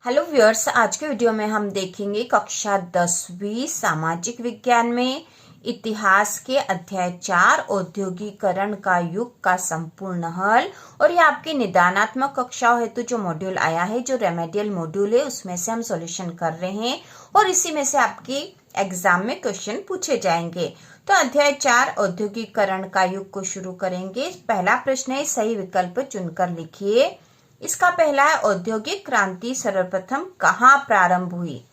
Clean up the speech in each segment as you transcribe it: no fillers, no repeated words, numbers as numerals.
Hello viewers, आज के video में हम देखेंगे कक्षा 10वीं सामाजिक विज्ञान में इतिहास के अध्याय 4 औद्योगिकरण का युग का संपूर्ण हल। और ये आपके निदानात्मक कक्षाओं हेतु जो मॉड्यूल आया है, जो रेमेडियल मॉड्यूल है, उसमें से हम सॉल्यूशन कर रहे हैं और इसी में से आपकी एग्जाम में क्वेश्चन पूछे जाएंगे। तो अध्याय 4 औद्योगिकरण का युग को शुरू करेंगे। पहला प्रश्न है, सही विकल्प चुनकर लिखिए। इसका पहला है, औद्योगिक क्रांति सर्वप्रथम कहाँ प्रारंभ हुई?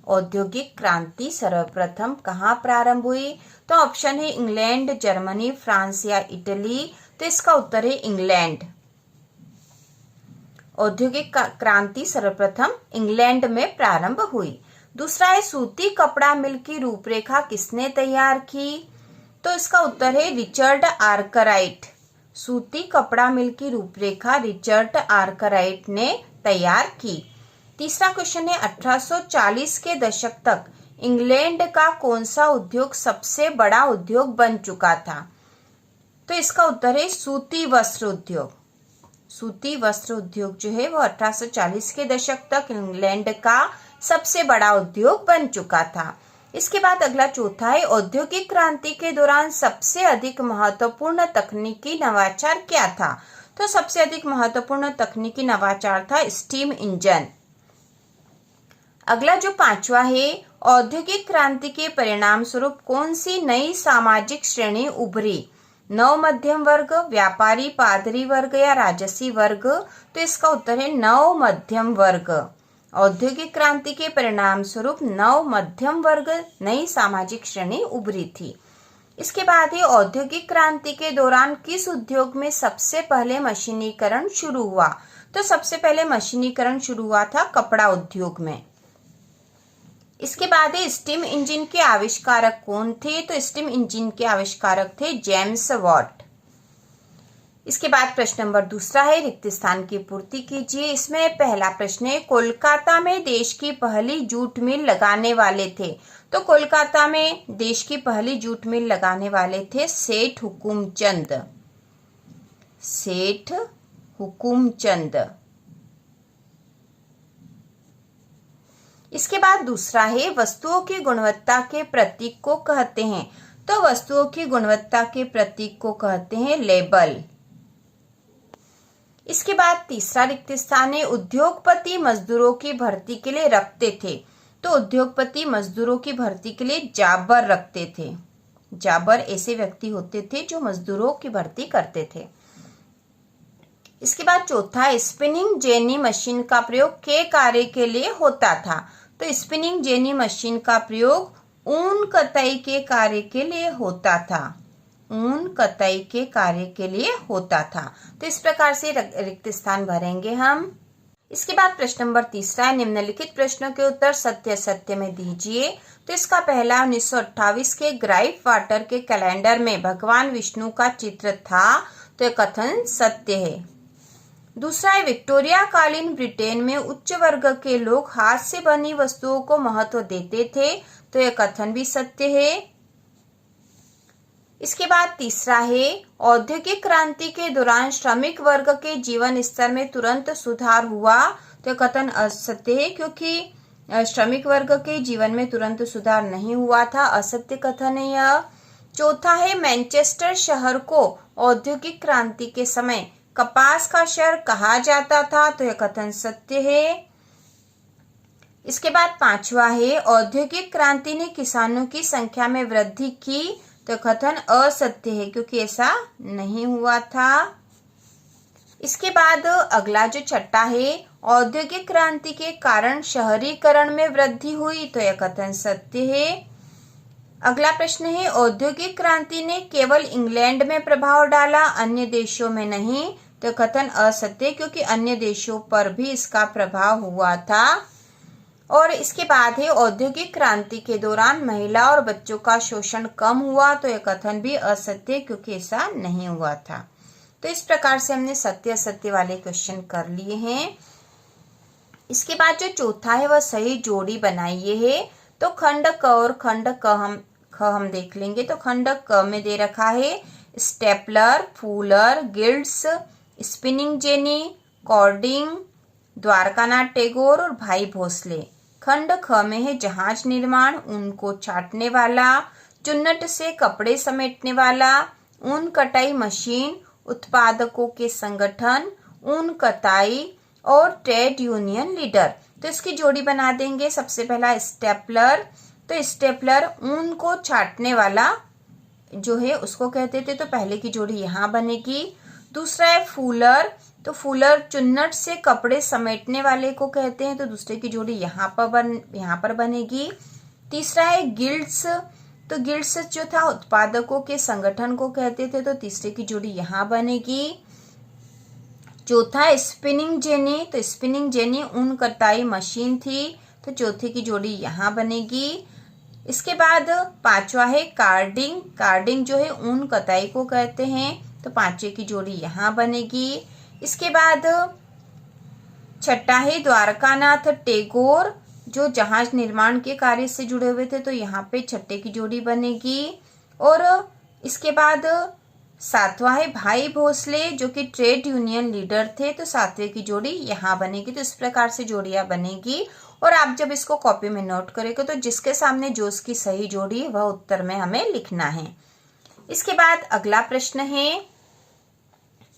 औद्योगिक क्रांति सर्वप्रथम कहाँ प्रारंभ हुई? तो ऑप्शन है इंग्लैंड, जर्मनी, फ्रांस या इटली। तो इसका उत्तर है इंग्लैंड। औद्योगिक क्रांति सर्वप्रथम इंग्लैंड में प्रारंभ हुई। दूसरा है, सूती कपड़ा मिल की रूपरेखा किसने तैयार की? तो इसका उत्तर है रिचर्ड आर्कराइट। सूती कपड़ा मिल की रूपरेखा रिचर्ड आर्कराइट ने तैयार की। तीसरा क्वेश्चन है, 1840 के दशक तक इंग्लैंड का कौन सा उद्योग सबसे बड़ा उद्योग बन चुका था? तो इसका उत्तर है सूती वस्त्र उद्योग। सूती वस्त्र उद्योग जो है वो 1840 के दशक तक इंग्लैंड का सबसे बड़ा उद्योग बन चुका था। इसके बाद अगला चौथा है, औद्योगिक क्रांति के दौरान सबसे अधिक महत्वपूर्ण तकनीकी नवाचार क्या था? तो सबसे अधिक महत्वपूर्ण तकनीकी नवाचार था स्टीम इंजन। अगला जो पांचवा है, औद्योगिक क्रांति के परिणाम स्वरूप कौन सी नई सामाजिक श्रेणी उभरी? नव मध्यम वर्ग, व्यापारी, पादरी वर्ग या राजसी वर्ग? तो इसका उत्तर है नव मध्यम वर्ग। औद्योगिक क्रांति के परिणाम स्वरूप नव मध्यम वर्ग नई सामाजिक श्रेणी उभरी थी। इसके बाद ही औद्योगिक क्रांति के दौरान किस उद्योग में सबसे पहले मशीनीकरण शुरू हुआ? तो सबसे पहले मशीनीकरण शुरू हुआ था कपड़ा उद्योग में। इसके बाद है, स्टीम इंजन के आविष्कारक कौन थे? तो स्टीम इंजन के आविष्कारक थे जेम्स वॉट। इसके बाद प्रश्न नंबर दूसरा है, रिक्त स्थान की पूर्ति कीजिए। इसमें पहला प्रश्न है, कोलकाता में देश की पहली जूट मिल लगाने वाले थे? तो कोलकाता में देश की पहली जूट मिल लगाने वाले थे सेठ हुकुमचंद। सेठ हुकुमचंद। इसके बाद दूसरा है, वस्तुओं की गुणवत्ता के प्रतीक को कहते हैं? तो वस्तुओं की गुणवत्ता के प्रतीक को कहते हैं लेबल। इसके बाद तीसरा रिक्त स्थान है, उद्योगपति मजदूरों की भर्ती के लिए रखते थे? तो उद्योगपति मजदूरों की भर्ती के लिए जाबर रखते थे। जाबर ऐसे व्यक्ति होते थे जो मजदूरों की भर्ती करते थे। इसके बाद चौथा, स्पिनिंग जेनी मशीन का प्रयोग के कार्य के लिए होता था? तो स्पिनिंग जेनी मशीन का प्रयोग ऊन कताई के कार्य के लिए होता था। ऊन कताई के कार्य के लिए होता था। तो इस प्रकार से रिक्त स्थान भरेंगे हम। इसके बाद प्रश्न नंबर तीसरा है, निम्नलिखित प्रश्नों के उत्तर सत्य सत्य में दीजिए। तो इसका पहला, 1928 के ग्राइफ वाटर के कैलेंडर में भगवान विष्णु का चित्र था? तो यह कथन सत्य है। दूसरा है, विक्टोरिया कालीन ब्रिटेन में उच्च वर्ग के लोग हाथ से बनी वस्तुओं को महत्व देते थे? तो यह कथन भी सत्य है। इसके बाद तीसरा है, औद्योगिक क्रांति के दौरान श्रमिक वर्ग के जीवन स्तर में तुरंत सुधार हुआ? तो कथन असत्य है, क्योंकि श्रमिक वर्ग के जीवन में तुरंत सुधार नहीं हुआ था। असत्य कथन है यह। चौथा है, मैनचेस्टर शहर को औद्योगिक क्रांति के समय कपास का शहर कहा जाता था? तो यह कथन सत्य है। इसके बाद पांचवा है, औद्योगिक क्रांति ने किसानों की संख्या में वृद्धि की? तो कथन असत्य है, क्योंकि ऐसा नहीं हुआ था। इसके बाद अगला जो छठा है, औद्योगिक क्रांति के कारण शहरीकरण में वृद्धि हुई? तो यह कथन सत्य है। अगला प्रश्न है, औद्योगिक क्रांति ने केवल इंग्लैंड में प्रभाव डाला, अन्य देशों में नहीं? तो कथन असत्य, क्योंकि अन्य देशों पर भी इसका प्रभाव हुआ था। और इसके बाद है, औद्योगिक क्रांति के दौरान महिला और बच्चों का शोषण कम हुआ? तो यह कथन भी असत्य, क्योंकि ऐसा नहीं हुआ था। तो इस प्रकार से हमने सत्य असत्य वाले क्वेश्चन कर लिए हैं। इसके बाद जो चौथा है वह सही जोड़ी बनाइए है। तो खंड क और खंड ख हम देख लेंगे। तो खंड क में दे रखा है stapler, fuller, guilds, spinning jenny, carding, Dwarkanath Tagore और भाई भोसले। खंड ख में है जहाज निर्माण, ऊन को छाटने वाला, चुन्नट से कपड़े समेटने वाला, ऊन कटाई मशीन, उत्पादकों के संगठन, ऊन कताई और ट्रेड यूनियन लीडर। तो इसकी जोड़ी बना देंगे। सबसे पहला स्टेपलर, तो स्टेपलर ऊन को छाटने वाला जो है उसको कहते थे, तो पहले की जोड़ी यहाँ बनेगी। दूसरा है फूलर, तो फूलर चुन्नट से कपड़े समेटने वाले को कहते हैं, तो दूसरे की जोड़ी यहाँ पर बनेगी। तीसरा है गिल्ड्स, तो गिल्ड्स जो था उत्पादकों के संगठन को कहते थे, तो तीसरे की जोड़ी यहाँ बनेगी। चौथा स्पिनिंग जेनी, तो स्पिनिंग जेनी ऊन कताई मशीन थी, तो चौथे की जोड़ी यहाँ बनेगी। इसके बाद पांचवा है कार्डिंग, कार्डिंग जो है ऊन कताई को कहते हैं, तो पांचवे की जोड़ी यहाँ बनेगी। इसके बाद छठा है द्वारकानाथ टैगोर, जो जहाज निर्माण के कार्य से जुड़े हुए थे, तो यहाँ पे छठे की जोड़ी बनेगी। और इसके बाद सातवां है भाई भोसले, जो कि ट्रेड यूनियन लीडर थे, तो सातवें की जोड़ी यहाँ बनेगी। तो इस प्रकार से जोड़ियां बनेगी और आप जब इसको कॉपी में नोट करेंगे तो जिसके सामने जो उसकी सही जोड़ी वह उत्तर में हमें लिखना है। इसके बाद अगला प्रश्न है,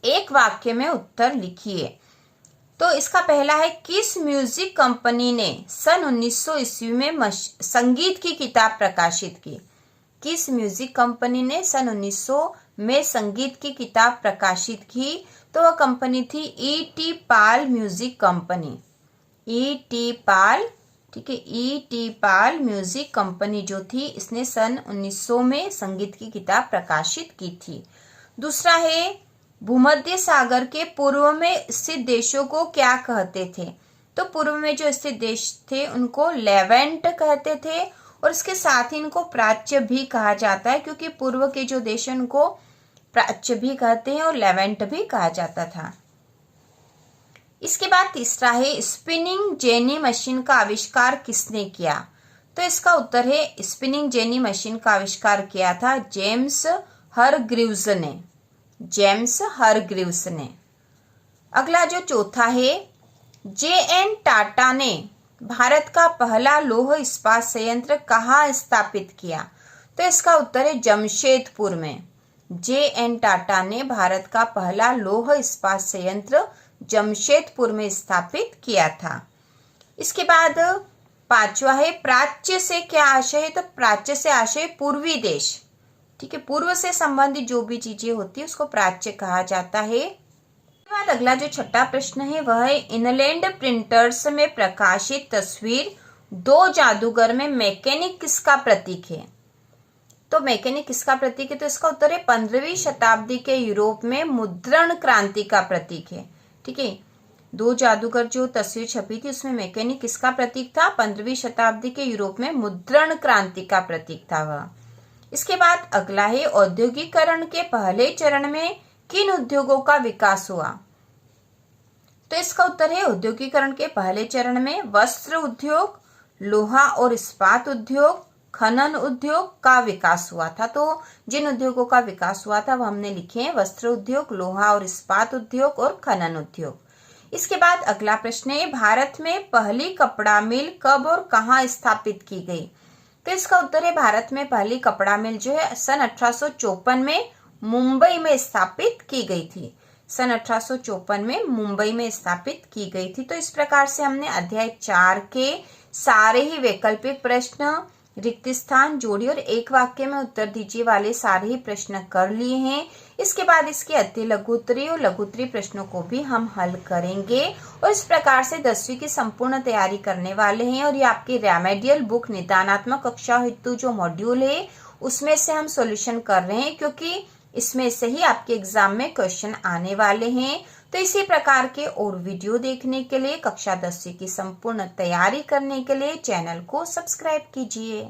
एक वाक्य में उत्तर लिखिए। तो इसका पहला है, किस म्यूजिक कंपनी ने सन 1900 ईस्वी में संगीत की किताब प्रकाशित की? किस म्यूजिक कंपनी ने सन 1900 में संगीत की किताब प्रकाशित की? तो वह कंपनी थी E.T. पाल म्यूजिक कंपनी। E.T. पाल, ठीक है, E.T. पाल म्यूजिक कंपनी जो थी, इसने सन 1900 में संगीत की किताब प्रकाशित की थी। दूसरा है, भूमध्य सागर के पूर्व में स्थित देशों को क्या कहते थे? तो पूर्व में जो स्थित देश थे उनको लेवेंट कहते थे, और इसके साथ ही इनको प्राच्य भी कहा जाता है, क्योंकि पूर्व के जो देश हैं उनको प्राच्य भी कहते हैं और लेवेंट भी कहा जाता था। इसके बाद तीसरा है, स्पिनिंग जेनी मशीन का आविष्कार किसने किया? तो इसका उत्तर है, स्पिनिंग जेनी मशीन का आविष्कार किया था जेम्स हरग्रीव्स ने। जेम्स हरग्रीव्स ने। अगला जो चौथा है, J.N. टाटा ने भारत का पहला लौह इस्पात संयंत्र कहाँ स्थापित किया? तो इसका उत्तर है जमशेदपुर में। J.N. टाटा ने भारत का पहला लौह इस्पात संयंत्र जमशेदपुर में स्थापित किया था। इसके बाद पांचवा है, प्राच्य से क्या आशय है? तो प्राच्य से आशय पूर्वी देश, ठीक है, पूर्व से संबंधित जो भी चीजें होती है उसको प्राच्य कहा जाता है। इसके बाद अगला जो छठा प्रश्न है वह है, इनलैंड प्रिंटर्स में प्रकाशित तस्वीर दो जादूगर में मैकेनिक किसका प्रतीक है? तो मैकेनिक किसका प्रतीक है? तो इसका उत्तर है 15वीं शताब्दी के यूरोप में मुद्रण क्रांति का प्रतीक है। ठीक है, दो जादूगर जो तस्वीर छपी थी उसमें मैकेनिक किसका प्रतीक था? 15वीं शताब्दी के यूरोप में मुद्रण क्रांति का प्रतीक था वह। इसके बाद अगला है, औद्योगिकरण के पहले चरण में किन उद्योगों का विकास हुआ? तो इसका उत्तर है, औद्योगिकरण के पहले चरण में वस्त्र उद्योग, लोहा और इस्पात उद्योग, खनन उद्योग का विकास हुआ था। तो जिन उद्योगों का विकास हुआ था वह हमने लिखे हैं, वस्त्र उद्योग, लोहा और इस्पात उद्योग और खनन उद्योग। इसके बाद अगला प्रश्न है, भारत में पहली कपड़ा मिल कब और कहाँ स्थापित की गई? तो इसका उत्तर है, भारत में पहली कपड़ा मिल जो है सन 1854 में मुंबई में स्थापित की गई थी। सन 1854 में मुंबई में स्थापित की गई थी। तो इस प्रकार से हमने अध्याय 4 के सारे ही वैकल्पिक प्रश्न, रिक्त स्थान, जोड़ी और एक वाक्य में उत्तर दीजिए वाले सारे ही प्रश्न कर लिए हैं। इसके बाद इसके अति लघुत्तरी और लघुत्तरी प्रश्नों को भी हम हल करेंगे और इस प्रकार से 10वीं की संपूर्ण तैयारी करने वाले हैं। और ये आपकी रेमेडियल बुक निदानात्मक कक्षा हेतु जो मॉड्यूल है उसमें से हम सॉल्यूशन कर रहे हैं, क्योंकि इसमें से ही आपके एग्जाम में क्वेश्चन आने वाले हैं। तो इसी प्रकार के और वीडियो देखने के लिए, कक्षा 10वीं की संपूर्ण तैयारी करने के लिए चैनल को सब्सक्राइब कीजिए।